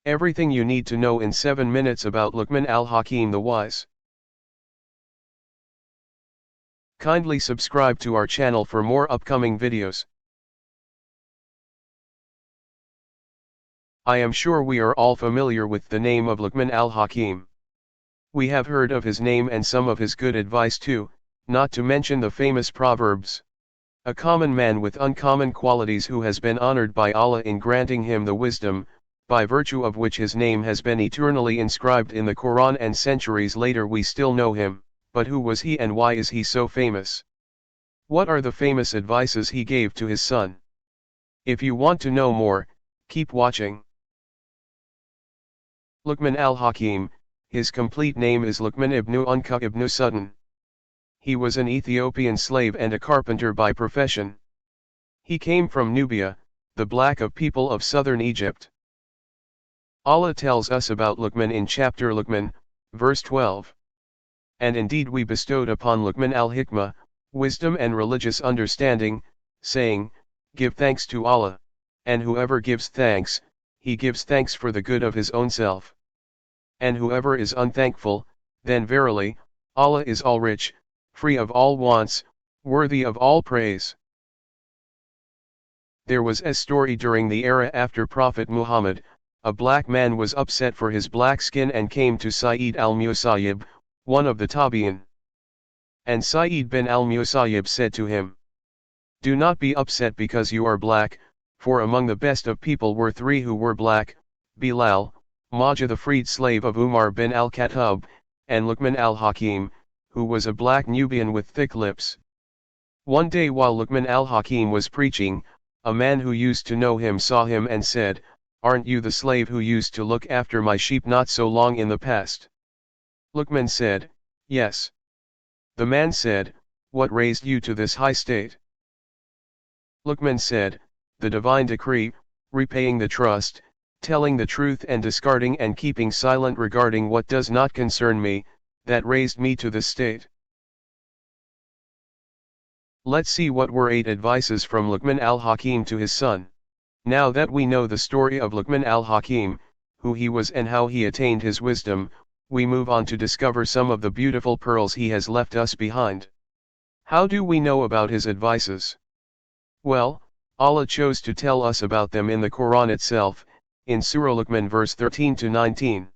Everything you need to know in 7 minutes about Luqman al-Hakim the Wise. Kindly subscribe to our channel for more upcoming videos. I am sure we are all familiar with the name of Luqman al-Hakim. We have heard of his name and some of his good advice too, not to mention the famous proverbs. A common man with uncommon qualities who has been honored by Allah in granting him the wisdom, by virtue of which his name has been eternally inscribed in the Quran, and centuries later we still know him. But who was he and why is he so famous? What are the famous advices he gave to his son? If you want to know more, keep watching. Luqman al-Hakim, his complete name is Luqman ibn Unqa ibn Suddan. He was an Ethiopian slave and a carpenter by profession. He came from Nubia, the black of people of southern Egypt. Allah tells us about Luqman in chapter Luqman, verse 12. And indeed we bestowed upon Luqman al-Hikmah, wisdom and religious understanding, saying, Give thanks to Allah, and whoever gives thanks, he gives thanks for the good of his own self. And whoever is unthankful, then verily, Allah is all-rich, free of all wants, worthy of all praise. There was a story during the era after Prophet Muhammad. A black man was upset for his black skin and came to Sa'id al-Musayyib, one of the Tabi'in. And Sa'id bin al-Musayyib said to him, Do not be upset because you are black, for among the best of people were 3 who were black, Bilal, Majah the freed slave of Umar bin al-Khattab, and Luqman al-Hakim, who was a black Nubian with thick lips. One day while Luqman al-Hakim was preaching, a man who used to know him saw him and said, Aren't you the slave who used to look after my sheep not so long in the past? Luqman said, Yes. The man said, What raised you to this high state? Luqman said, The divine decree, repaying the trust, telling the truth and discarding and keeping silent regarding what does not concern me, that raised me to this state. Let's see what were 8 advices from Luqman al-Hakim to his son. Now that we know the story of Luqman al-Hakim, who he was and how he attained his wisdom, we move on to discover some of the beautiful pearls he has left us behind. How do we know about his advices? Well, Allah chose to tell us about them in the Quran itself, in Surah Luqman verse 13 to 19.